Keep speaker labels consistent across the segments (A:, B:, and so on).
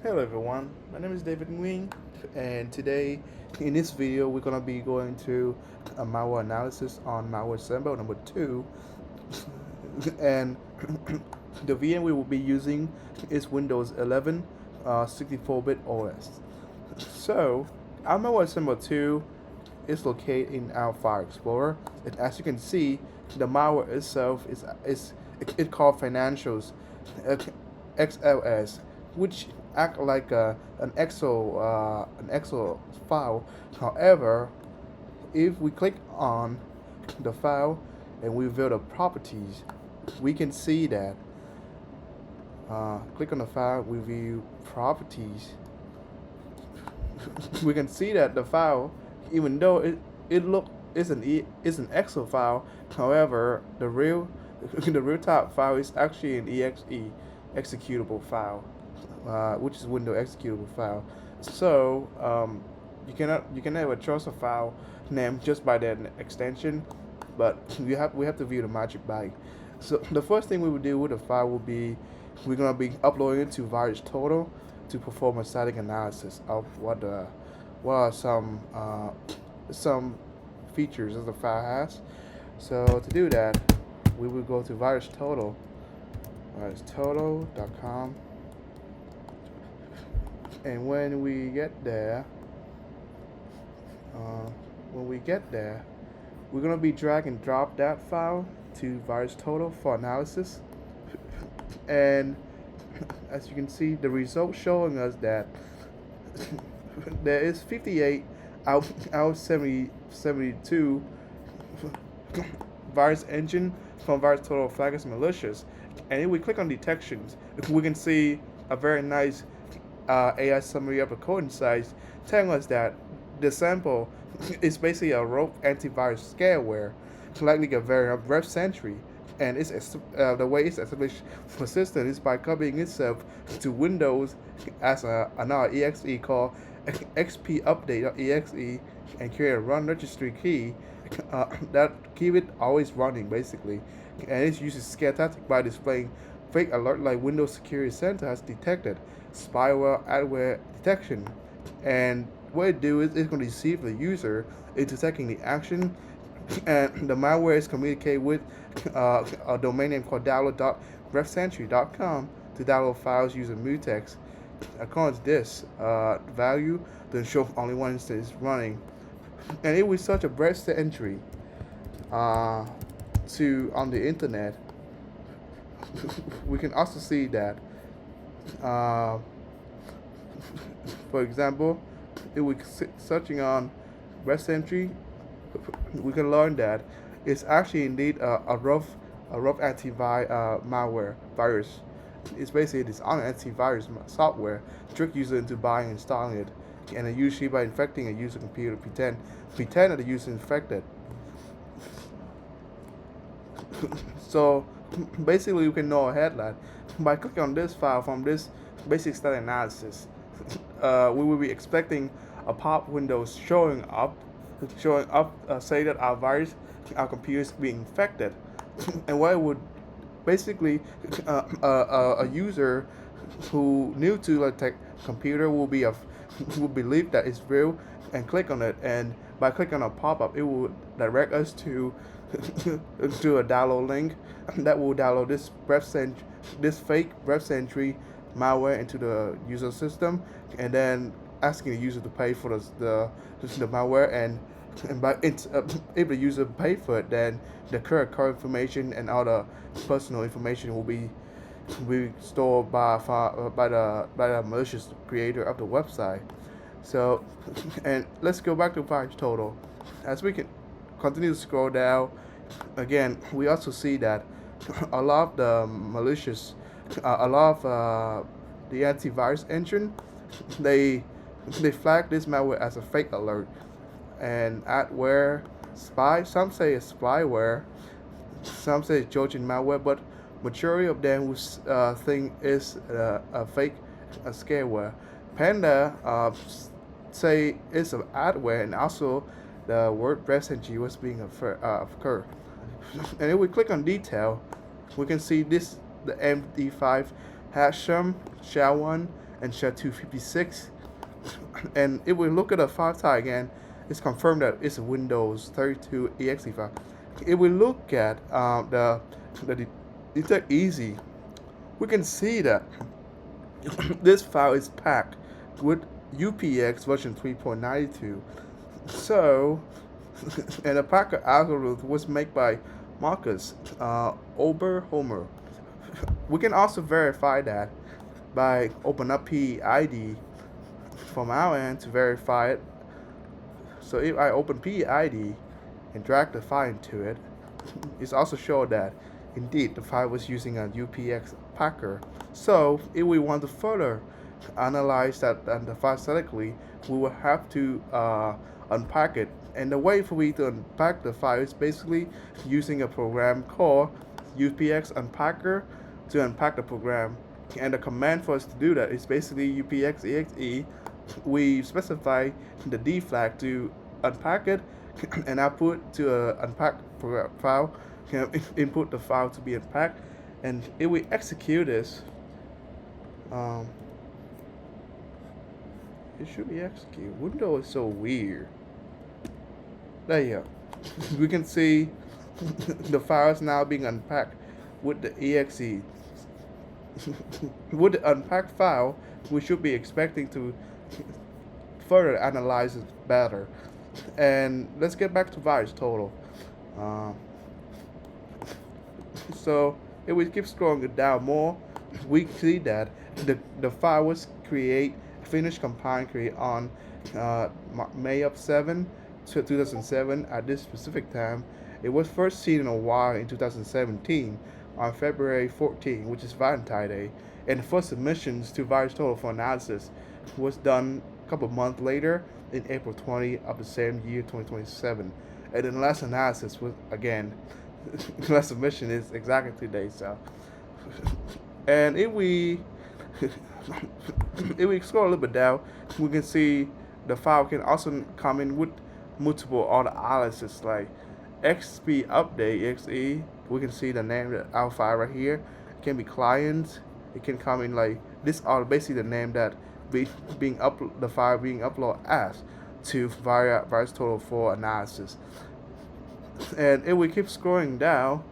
A: Hello everyone, my name is David Nguyen, and today in this video we're gonna be going to a malware analysis on malware symbol number 2, and the VM we will be using is Windows 11 64-bit OS. So our malware symbol 2 is located in our file explorer, and as you can see, the malware itself is it's called financials XLS, which act like an Excel file. However, if we click on the file and we view the properties, we can see that click on the file, we view properties. We can see that the file, even though is an Excel file, however, the real top file is actually an exe executable file, which is Windows executable file. So you can never trust a file name just by that extension, but we have to view the magic byte. So the first thing we will do with the file will be we're gonna be uploading it to VirusTotal to perform a static analysis of what are some features that the file has. So to do that, we will go to VirusTotal, VirusTotal.com, and when we get there, we're gonna be drag and drop that file to VirusTotal for analysis, and as you can see, the results showing us that there is 58 out 72 virus engine from VirusTotal flag as malicious. And if we click on detections, we can see a very nice AI summary of the code inside, telling us that the sample is basically a rope antivirus scareware, likely a variant of Ref Sentry, and the way it's established persistent is by copying itself to Windows as another exe called xpupdate.exe, and create a run registry key that keep it always running basically, and it uses scare tactic by displaying fake alert like Windows Security Center has detected spyware adware detection, and what it do is it's going to deceive the user into taking the action, and the malware is communicate with a domain name called download.refsentry.com to download files using mutex. According to this value, to ensure only one instance is running. And if we search a breadth entry to on the internet, we can also see that, for example, if we searching on breadth entry, we can learn that it's actually indeed a rough antivirus malware virus. It's basically this antivirus software trick user into buying and installing it, and usually by infecting a user computer, pretend that the user is infected. So basically, you can know ahead that by clicking on this file from this basic static analysis, we will be expecting a pop window showing up, say that our computer is being infected, and what it would basically a user who new to the tech computer will believe that it's real and click on it, and by clicking on a pop-up, it will direct us to to a download link that will download this fake Breath Sentry malware into the user system, and then asking the user to pay for the malware, and if the user pay for it, then the current card information and all the personal information will be stored by the malicious creator of the website. So, and let's go back to VirusTotal. As we can continue to scroll down, again, we also see that a lot of the malicious, a lot of the antivirus engine, they flag this malware as a fake alert, and adware spy. Some say it's spyware, some say it's Trojan malware, but majority of them will think is a fake scareware. Panda say it's an adware, and also the word Sentry was being occur. And if we click on detail, we can see this the MD5 Hasham, SHA1, and SHA-256. And if we look at the file type again, it's confirmed that it's a Windows 32 exe file. If we look at the detect easy, we can see that this file is packed with UPX version 3.92. So, and the packer algorithm was made by Marcus Oberholmer. We can also verify that by open up PEID from our end to verify it. So if I open PEID and drag the file into it, it's also showed that indeed the file was using a UPX packer. So if we want to further analyze that and the file statically, we will have to unpack it. And the way for me to unpack the file is basically using a program called UPX Unpacker to unpack the program. And the command for us to do that is basically UPX exe. We specify the D flag to unpack it and output to a unpack file. Input the file to be unpacked, and if we execute this, it should be executed. Windows is so weird. There you go. We can see the file is now being unpacked with the exe. With the unpacked file, we should be expecting to further analyze it better. And let's get back to VirusTotal. So if we keep scrolling it down more, we see that the file was finished compiling create on May 7, 2007 at this specific time. It was first seen in a while in 2017 on February 14, which is Valentine's Day, and the first submissions to VirusTotal for analysis was done a couple months later in April 20 of the same year, 2027. And then the last analysis was, again, the last submission is exactly 2 days. So, and if we scroll a little bit down, we can see the file can also come in with multiple other aliases like XP update exe. We can see the name of our file right here. It can be clients. It can come in like this are basically the name that the file being uploaded as to VirusTotal for analysis. And if we keep scrolling down,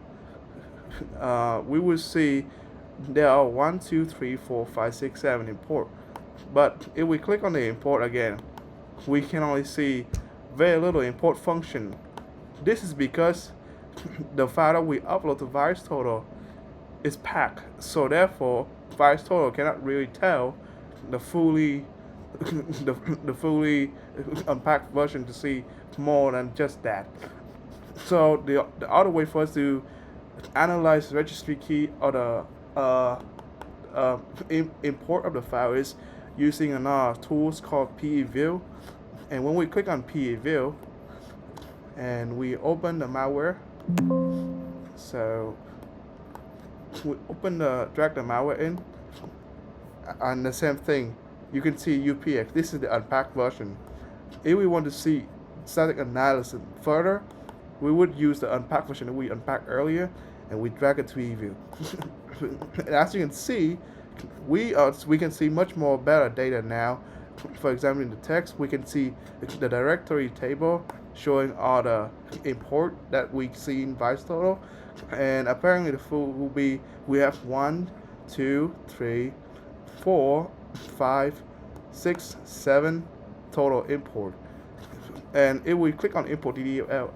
A: we will see there are 1, 2, 3, 4, 5, 6, 7 import. But if we click on the import again, we can only see very little import function. This is because the file that we upload to VirusTotal is packed. So therefore, VirusTotal cannot really tell the fully the fully unpacked version to see more than just that. So the other way for us to analyze the registry key or the import of the file is using another tools called PEView. And when we click on PEView and we open the malware, so we drag the malware in, and the same thing, you can see UPX. This is the unpacked version. If we want to see static analysis further, we would use the unpacked version that we unpacked earlier, and we drag it to PEView. And as you can see, we can see much more better data now. For example, in the text, we can see the directory table showing all the import that we see in VirusTotal, and apparently the full will be we have 1, 2, 3, 4, 5, 6, 7 total import. And if we click on import DDL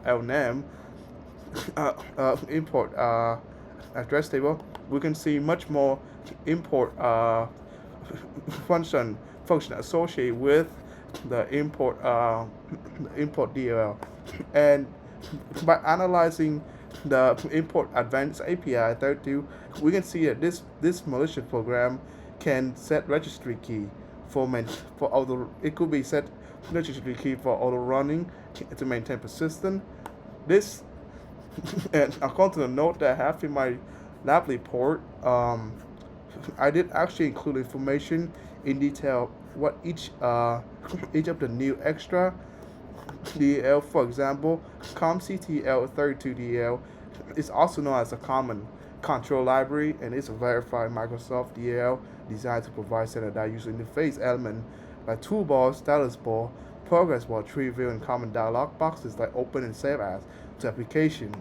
A: import address table, we can see much more import function associated with the import DLL. And by analyzing the import advanced API 32, we can see that this malicious program can set registry key for auto. It could be set registry key for auto running to maintain persistent. This and according to the note that I have in my lab report, I did actually include information in detail what each of the new extra DL, for example, COMCTL32DL is also known as a common control library, and it's a verified Microsoft DL designed to provide standardized user interface elements like toolbars, status bar, progress bar, tree view, and common dialog boxes like open and save as to application.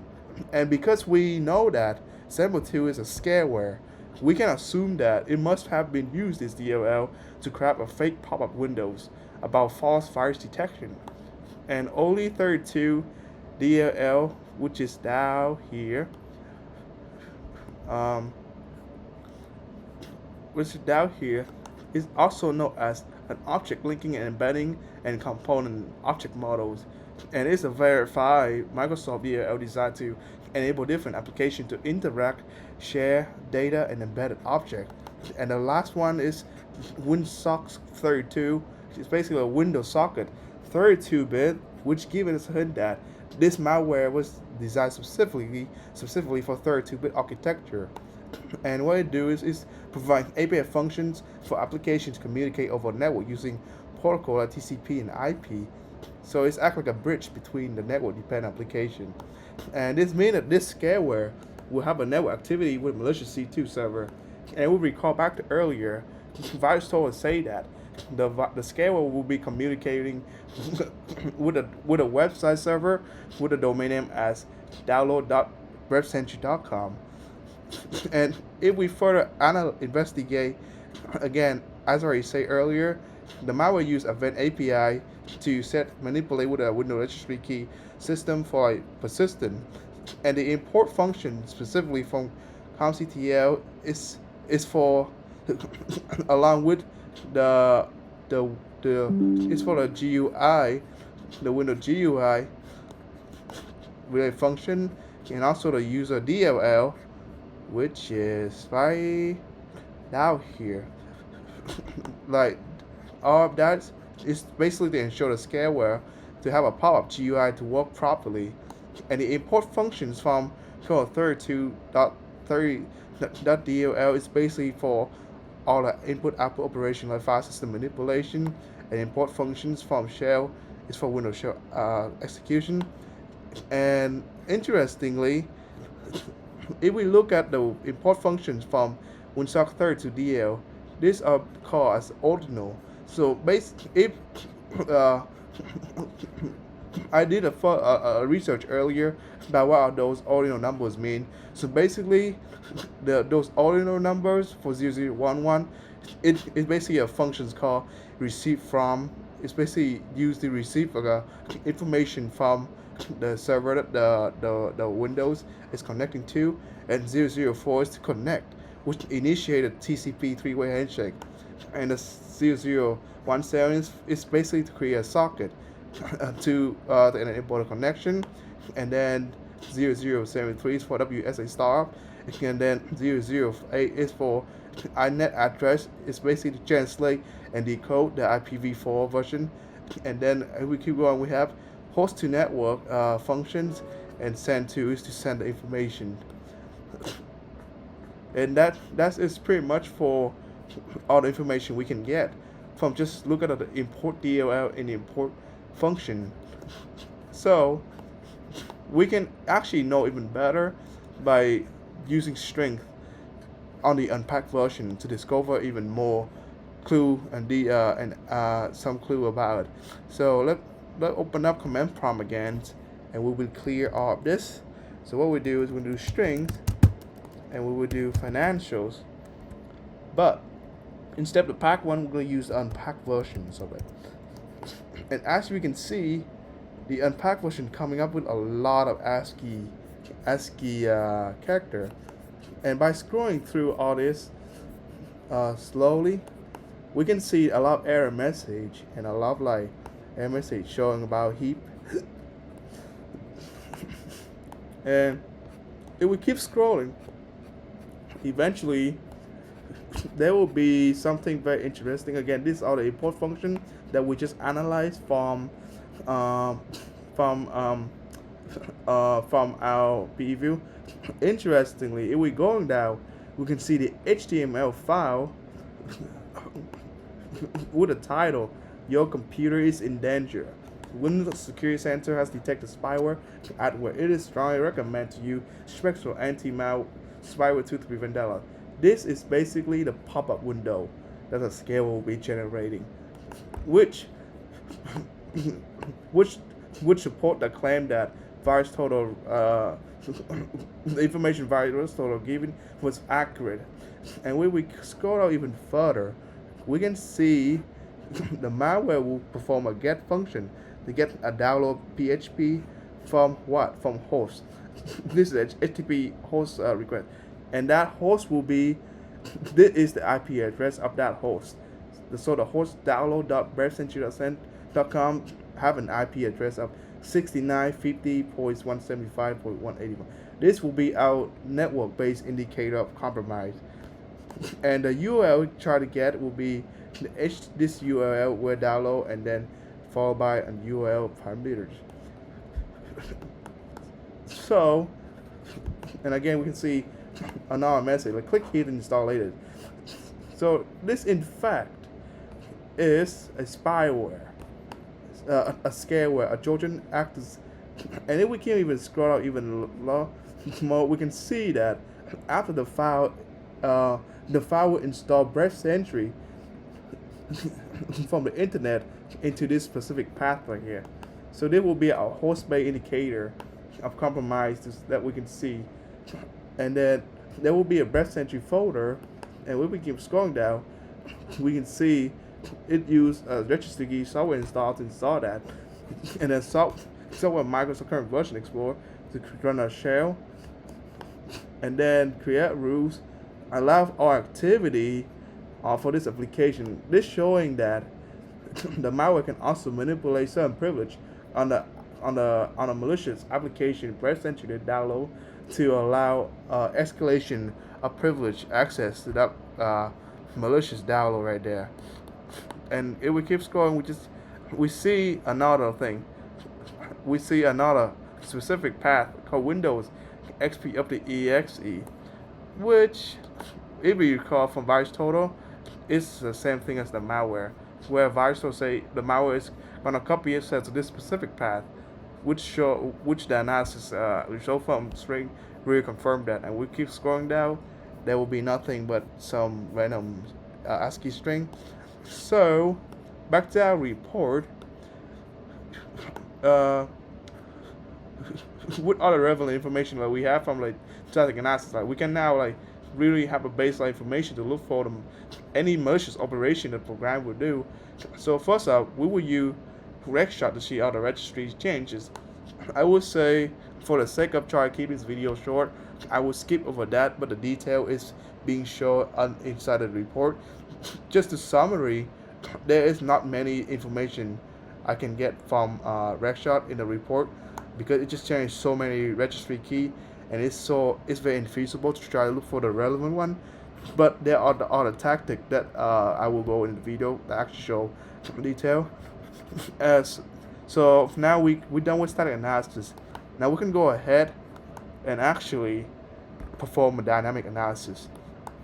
A: And because we know that SAML2 is a scareware, we can assume that it must have been used as DLL to craft a fake pop-up windows about false virus detection. And only 32 DLL, which is down here, um, is also known as an object linking and embedding and component object models, and is a verified Microsoft DLL designed to enable different applications to interact, share data, and embedded objects. And the last one is WinSock 32, which is basically a Windows socket 32-bit, which gives us a hint that this malware was designed specifically for 32-bit architecture. And what it does is provide API functions for applications to communicate over network using protocol like TCP and IP. So it's act like a bridge between the network-dependent application. And this means that this scareware will have a network activity with malicious C2 server. And we recall back to earlier, virus told us say that the scareware will be communicating with a website server with a domain name as download.webcentury.com. And if we further investigate, again, as I already said earlier, the malware use event API to manipulate with a Windows registry key system for persistent, and the import function specifically from ComCTL is for along with it's for the GUI, the Windows GUI related function, and also the user DLL, which is right down here. Like all of that is basically to ensure the scareware to have a pop-up GUI to work properly, and the import functions from 32.30.dll is basically for all the input-output operation like file system manipulation, and import functions from shell is for Windows shell execution. And interestingly, if we look at the import functions from WinSock 32DL, these are called as ordinal. So if I did a research earlier about what those ordinal numbers mean. So basically, those ordinal numbers for 0011, it's basically a function called receive from. It's basically used to receive information from the server that the Windows is connecting to, and 004 is to connect, which initiated TCP three-way handshake, and the 0017 is basically to create a socket to enable the connection, and then 0073 is for WSA startup, and then 008 is for iNet address. It's basically to translate and decode the IPv4 version, and then if we keep going, we have host to network functions, and send to is to send the information. And that is pretty much for all the information we can get from just look at the import DLL and the import function. So we can actually know even better by using strength on the unpacked version to discover even more clue and some clue about it. So let's open up command prompt again, and we will clear all of this. So what we do is we do strings, and we will do financials, but instead of the packed one, we're going to use the unpacked versions of it. And as we can see, the unpacked version coming up with a lot of ASCII character. And by scrolling through all this slowly, we can see a lot of error message and a lot of error message showing about heap. And if we keep scrolling, eventually there will be something very interesting. Again, these are the import function that we just analyzed from our PE view. Interestingly, if we're going down, we can see the HTML file with a title, "Your computer is in danger. Windows Security Center has detected spyware adware. It is strongly recommended to use Spectral anti-malware spyware tool to prevent that." This is basically the pop-up window that the scale will be generating, which which would support the claim that virus total the information virus total given was accurate. And when we scroll out even further, we can see the malware will perform a get function to get a download PHP from what? From host. This is a HTTP host request, and that host will be this is the IP address of that host. So the host download.brevcentury.com have an IP address of 6950.175.181. This will be our network-based indicator of compromise. And the URL we try to get will be this URL where download and then followed by a URL parameters. So, and again we can see another message like click here to install later. So this in fact is a spyware, a scareware, a Trojan actors, and if we can even scroll out even more, we can see that after the file will install Brave Century from the internet into this specific path right here. So there will be a host-based indicator of compromise that we can see, and then there will be a Brave Century folder, and when we keep scrolling down, we can see it used registry key software installed to install that, and then software Microsoft current version explorer to run a shell, and then create rules, allow all activity for this application. This showing that the malware can also manipulate certain privilege on a malicious application Brave Century to download to allow escalation of privilege access to that malicious download right there. And if we keep scrolling, we see another thing. We see another specific path called Windows XP up to EXE, which, if you recall from VirusTotal, is the same thing as the malware, where VirusTotal say the malware is gonna copy itself to this specific path, which the analysis result from string really confirm that. And we keep scrolling down, there will be nothing but some random ASCII string. So back to our report. With all the relevant information that we have from like static analysis, like we can now like really have a baseline information to look for any malicious operation the program will do. So first up, we will use Rexshot to see all the registry changes. I would say, for the sake of trying to keep this video short, I will skip over that, but the detail is being shown inside the report. Just a summary, there is not many information I can get from Rexshot in the report, because it just changed so many registry key, and it's very infeasible to try to look for the relevant one. But there are the other tactic that I will go in the video that actually show detail. So now we're done with static analysis. Now we can go ahead and actually perform a dynamic analysis.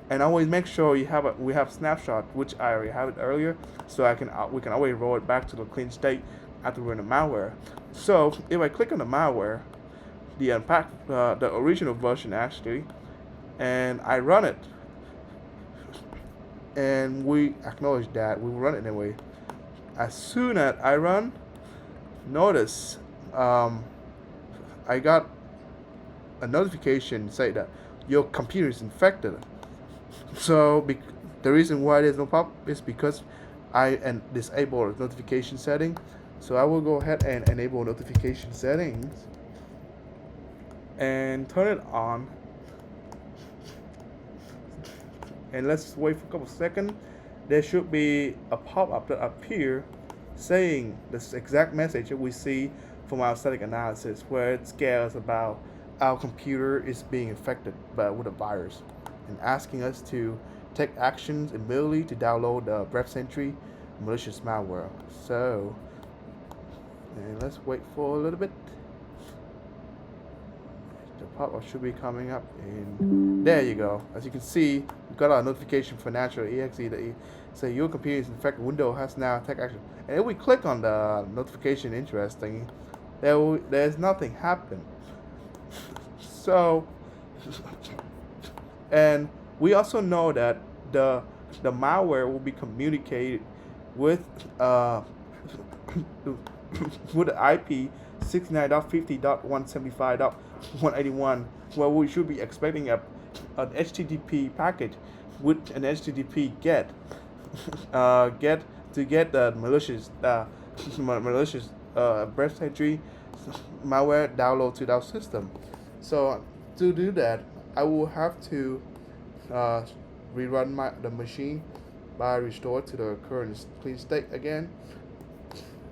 A: And always make sure we have snapshot, which I already have it earlier, so we can always roll it back to the clean state after we're in the malware. So if I click on the malware, the original version actually, and I run it, and we acknowledge that we will run it anyway. As soon as I run, notice I got a notification say that your computer is infected. So the reason why there's no pop is because I disable the notification setting. So I will go ahead and enable notification settings and turn it on. And let's wait for a couple seconds. There should be a pop-up that appear saying this exact message that we see from our static analysis, where it scares about our computer is being infected with a virus, and asking us to take actions immediately to download the Brave Century malicious malware. So, and let's wait for a little bit. The pop-up should be coming up, and there you go. As you can see, we got our notification for natural exe that say your computer is infected. Windows has now take action. And if we click on the notification interesting, there's nothing happen. So, and We also know that the the malware will be communicated with uh, with the IP 69.50.175.181, where we should be expecting an HTTP package with an HTTP get to get the malicious breast entry malware download to our system. So to do that, I will have to uh, rerun the machine by restore to the current clean state again.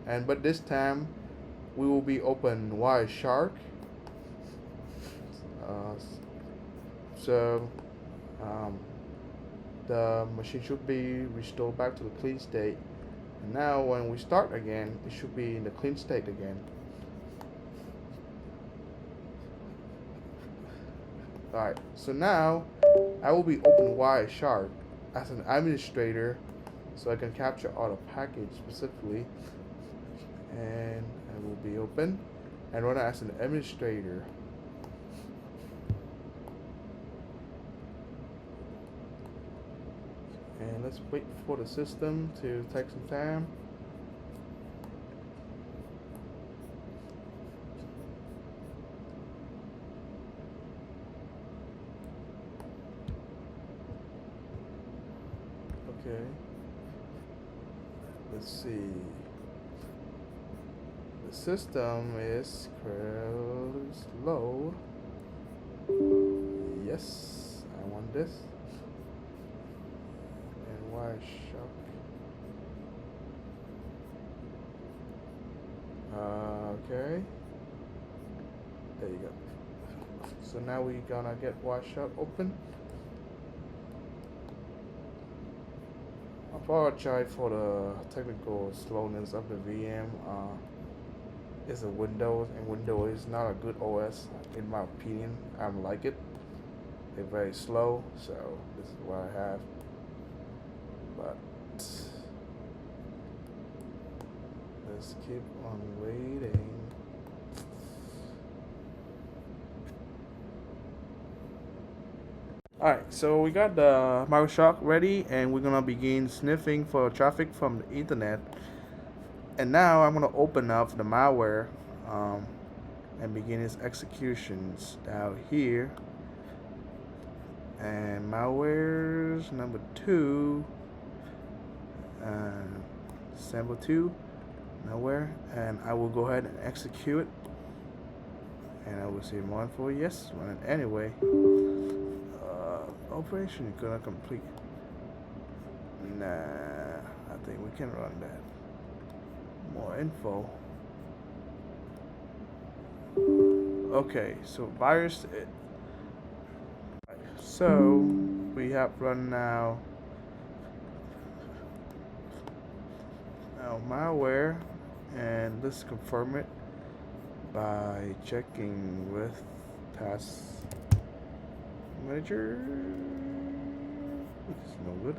A: And but this time we will be open Wireshark. Uh, so um, the machine should be restored back to the clean state. And now when we start again, it should be in the clean state again. Alright, so now I will be open Wireshark as an administrator so I can capture all the package specifically. And I will be open and run as an administrator. And let's wait for the system to take some time. Okay. Let's see. The system is slow. Yes, I want this. And Wireshark. Okay. There you go. So now we're gonna get Wireshark open. I apologize for the technical slowness of the VM. It's a Windows, and Windows is not a good OS in my opinion. I don't like it. They're very slow, so this is what I have. But let's keep on waiting. Alright, so we got the Wireshark ready, and we're gonna begin sniffing for traffic from the internet. And now I'm gonna open up the malware and begin its executions down here. And malware's number 2, sample 2 malware, and I will go ahead and execute it. And I will say more info. Yes, run it anyway. Operation is gonna complete. Nah, I think we can run that. More info. Okay, so virus. So we have run now malware, and let's confirm it by checking with task manager. It's no good.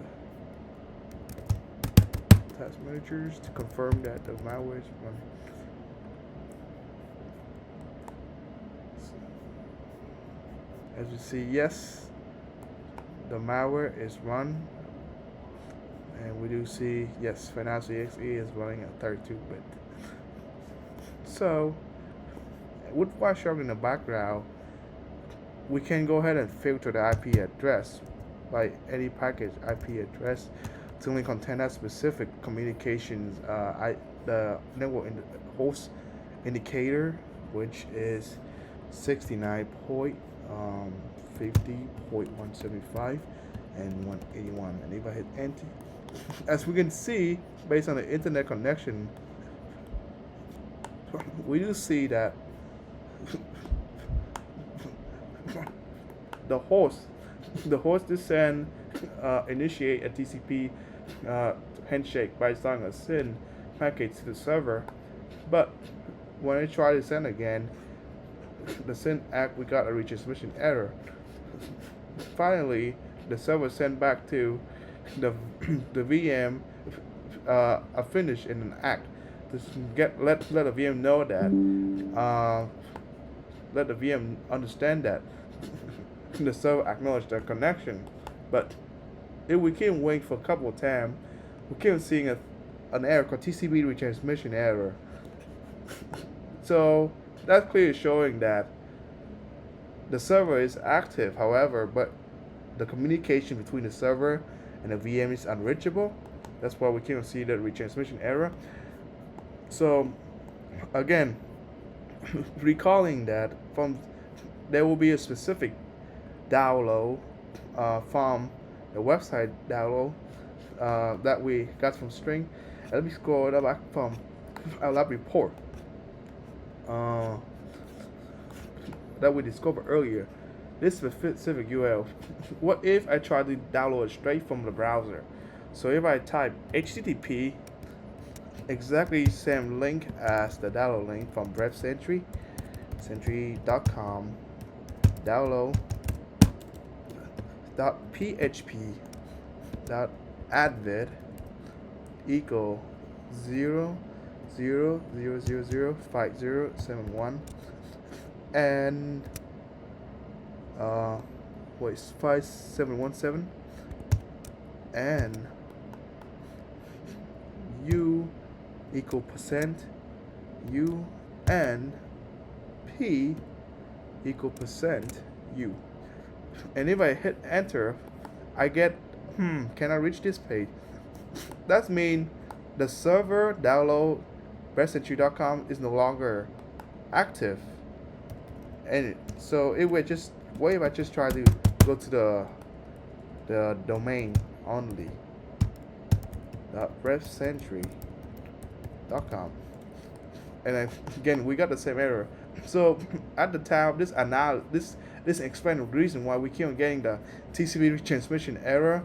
A: Task managers to confirm that the malware is running. As you see, yes, the malware is run, and we do see yes, Financial.exe is running at 32-bit. So, with Wireshark in the background, we can go ahead and filter the IP address by any package IP address to only contain that specific communications the network host indicator, which is 69.50.175 and 181. And if I hit enter, as we can see, based on the internet connection, we do see that the host is send initiate a TCP handshake by sending a SYN package to the server, but when I try to send again, the SYN act we got a retransmission error. Finally, the server sent back to the VM a finish in an act to let the VM know that let the VM understand that the server acknowledged the connection, But if we keep waiting for a couple of times, we keep seeing an error called TCP retransmission error. So that's clearly showing that the server is active, however, but the communication between the server and the VM is unreachable. That's why we can't see the retransmission error. So again, recalling that from there will be a specific download from the website download that we got from string. Let me scroll it back from our lab report uh, that we discovered earlier. This specific URL. What if I try to download it straight from the browser? So if I type HTTP, exactly same link as the download link from Sentry, sentry.com, download .php .advid equal 0.0.0.0.0.5071 and what is 5717 and u equal percent u and p equal percent u. And if I hit enter, I get can I reach this page? That means the server download bestentry.com is no longer active. And so if I just try to go to the domain only .bestentry.com, and then again we got the same error. So at the time, this explains the reason why we keep on getting the TCP transmission error,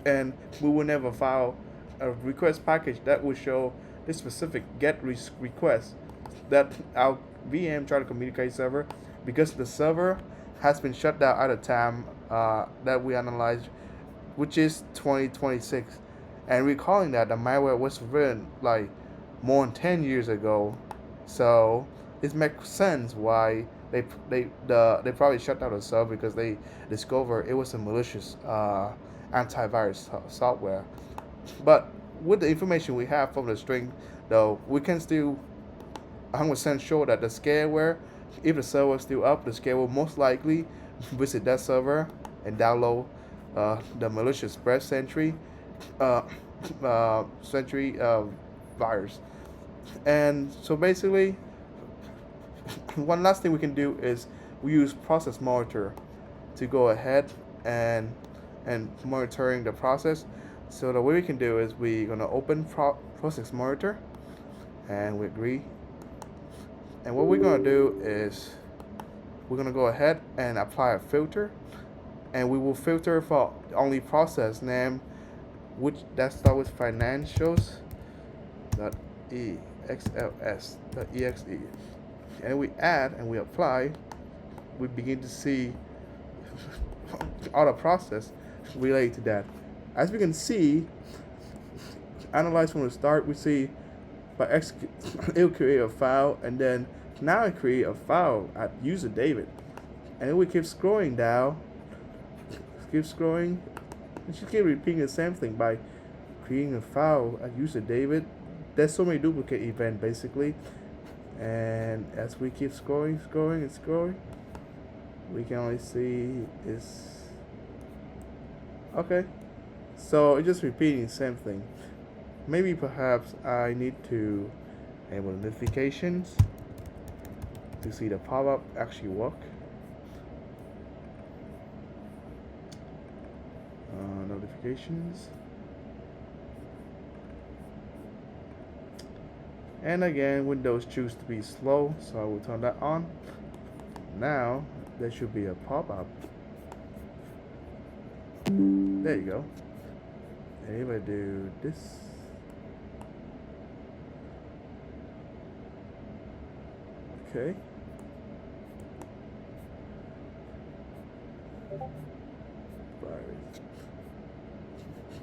A: and we will never file a request package that will show this specific get request that our VM try to communicate server, because the server has been shut down at a time that we analyzed, which is 2026, and recalling that the malware was written like more than 10 years ago. So it makes sense why they probably shut down the server, because they discovered it was a malicious antivirus software. But with the information we have from the string, though, we can still 100% sure that the scareware, if the server is still up, the scareware will most likely visit that server and download the malicious Breast Sentry virus. And so basically, one last thing we can do is we use process monitor to go ahead and monitoring the process. So the way we can do is we're gonna open process monitor, and we agree. And what we're gonna do is we're gonna go ahead and apply a filter, and we will filter for only process name, which that start with financials.exls.exe. And we add and we apply, we begin to see all the process related to that. As we can see, analyze from the start, we see by execute, it will create a file, and then now I create a file at user David, and then we keep scrolling down, and she keep repeating the same thing by creating a file at user David. There's so many duplicate events basically, and as we keep scrolling, we can only see is okay. So it's just repeating the same thing. Maybe perhaps I need to enable notifications to see the pop-up actually work. Notifications. And again, Windows choose to be slow, so I will turn that on. Now there should be a pop-up. There you go. And if I do this, okay.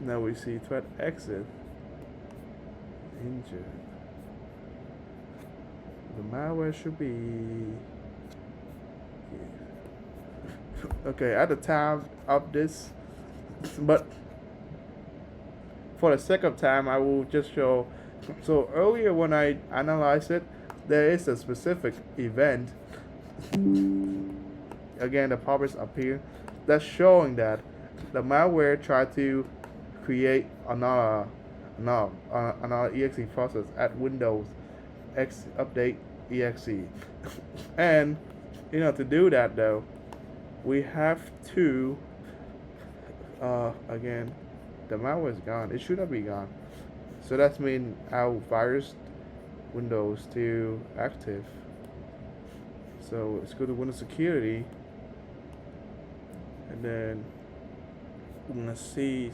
A: Now we see threat exit injured. The malware should be okay. At the time of this, But for the sake of time, I will just show. So earlier when I analyzed it, there is a specific event. Again, the pop-ups appear. That's showing that the malware tried to create another exe process at Windows X update exe. And to do that though, we have to again, the malware is gone. It should not be gone. So that means our virus Windows to active. So let's go to Windows Security, and then we're gonna see.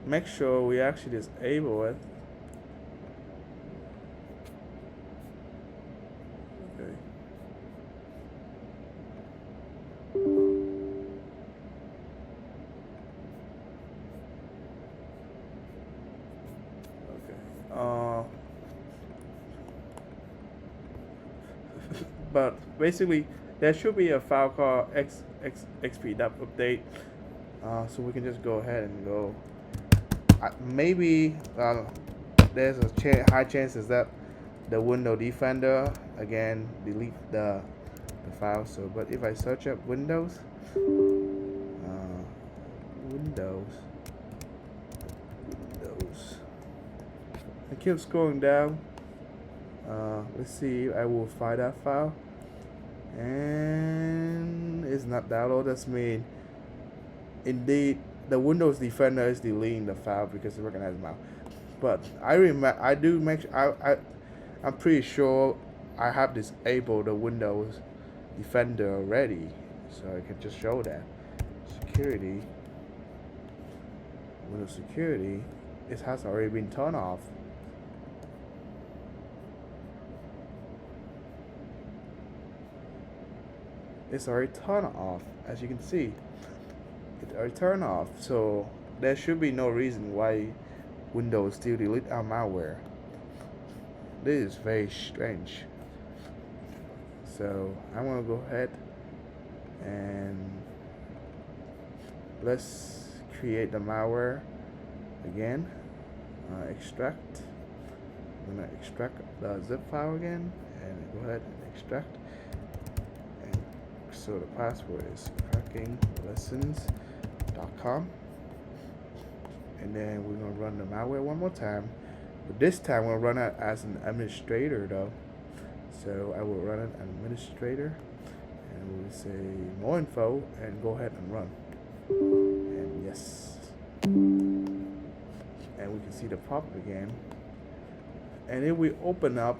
A: Make sure we actually disable it. Okay. But basically, there should be a file called xp.update. So we can just go ahead and go. Maybe there's a high chances that the window defender again delete the file. So, but if I search up Windows, I keep scrolling down. Let's see. I will find that file, and it's not downloaded. That's mean, indeed, the Windows Defender is deleting the file because it recognizes malware. But I'm pretty sure I have disabled the Windows Defender already, so I can just show that. Security, Windows Security, it has already been turned off. It's already turned off, as you can see. It already turned off, so there should be no reason why Windows still delete our malware. This is very strange. So I'm gonna go ahead and let's create the malware again. Extract. I'm gonna extract the zip file again, and go ahead and extract. So the password is crackinglessons.com, and then we're gonna run the malware one more time, but this time we'll run it as an administrator though. So I will run it as an administrator, and we'll say more info and go ahead and run, and yes, and we can see the pop-up again. And if we open up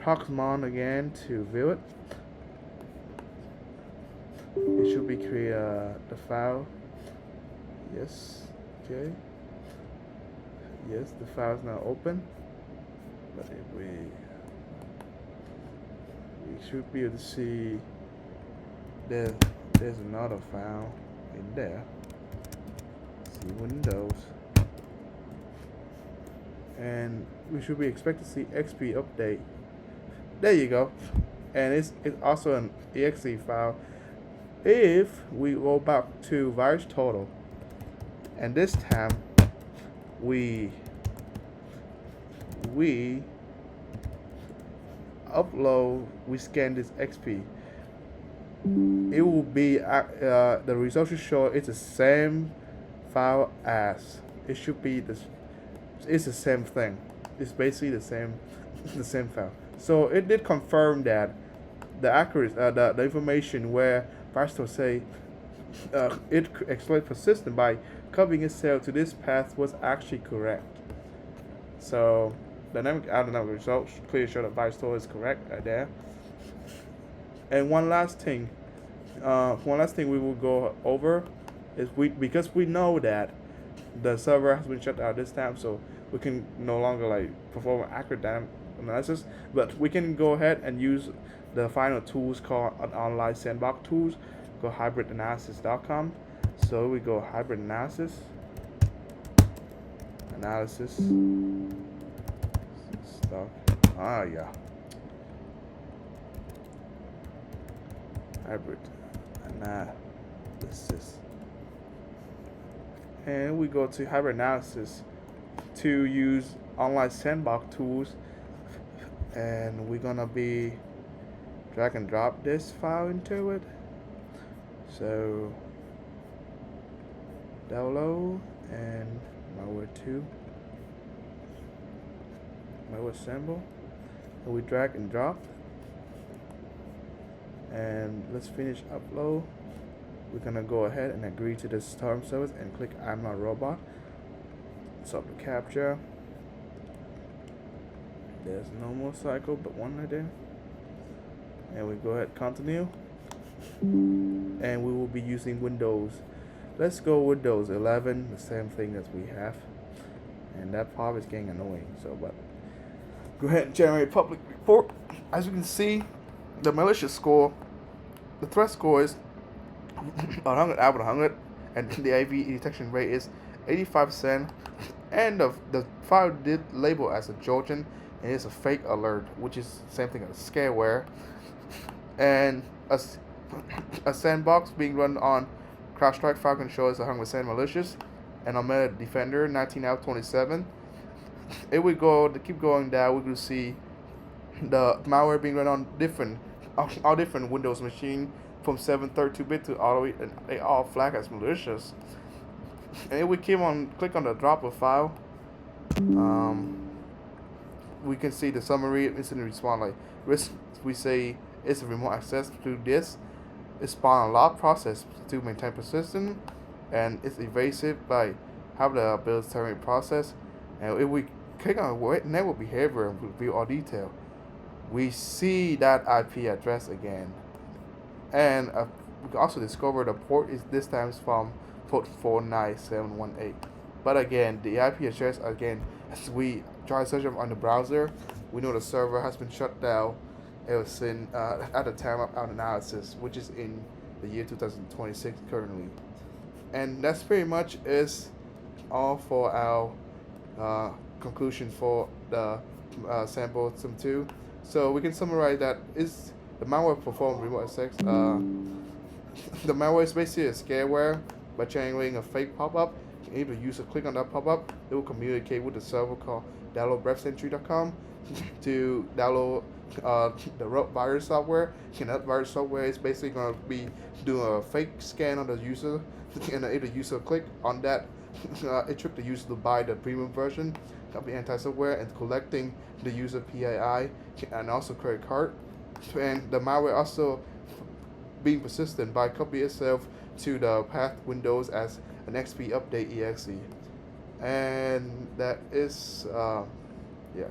A: Proxmon again to view it, it should be create the file. Yes. Okay. Yes, the file is now open. But if we should be able to see there's another file in there. See Windows, and we should be expected to see XP update. There you go. And it's also an exe file. If we go back to virus total, and this time we scan this XP, it will be the result should show it's the same file as it should be. It's the same thing. It's basically the same file. So it did confirm that the accuracy, the information where Barstow say it exploit persistent by copying itself to this path was actually correct. So dynamic results clearly show that Barstow is correct right there. And one last thing we will go over is because we know that the server has been shut down this time, so we can no longer perform an accurate dynamic analysis, but we can go ahead and use the final tools called an online sandbox tools. Go hybridanalysis.com. So we go hybrid analysis. Stock. Yeah. Hybrid analysis. and we go to hybrid analysis to use online sandbox tools, and we're gonna be drag and drop this file into it. So download and malware2 malware sample, and we drag and drop, and let's finish upload. We're gonna go ahead and agree to the term service and click I'm not robot. Stop the capture. There's no more cycle but one right there, and we go ahead continue, and we will be using Windows. Let's go Windows 11, the same thing that we have, and that pop is getting annoying. So, but go ahead and generate public report. As you can see, the malicious score, the threat score is 100 out of 100, and the IV detection rate is 85%, and the file did label as a Trojan, and it's a fake alert, which is the same thing as scareware, and a sandbox being run on CrowdStrike file control is 100% malicious, and on Meta Defender 19 out of 27. If we keep going down, we will see the malware being run on all different Windows machine, from 732-bit to all the way, and they all flag as malicious. And if we click on the drop of file, we can see the summary incident response. Like risk, we say it's a remote access to this. It's spawn a log process to maintain persistence, and it's evasive by have the ability to terminate process. And if we click on network behavior and review all detail, we see that IP address again. And we can also discover the port is this time from port 49718. But again, the IP address, again, as we try to search up on the browser, we know the server has been shut down. It was in at the time of our analysis, which is in the year 2026 currently. And that's pretty much is all for our conclusion for the sample sim 2. So we can summarize that is the malware performed remote access. The malware is basically a scareware. By generating a fake pop-up, if the user click on that pop-up, it will communicate with the server called download.brevsentry.com to download the root virus software. And that virus software is basically going to be doing a fake scan on the user, and if the user click on that, it tricked the user to buy the premium version of the anti-software and collecting the user PII and also credit card. And the malware also being persistent by copying itself to the path Windows as an XP update exe. And that is yeah.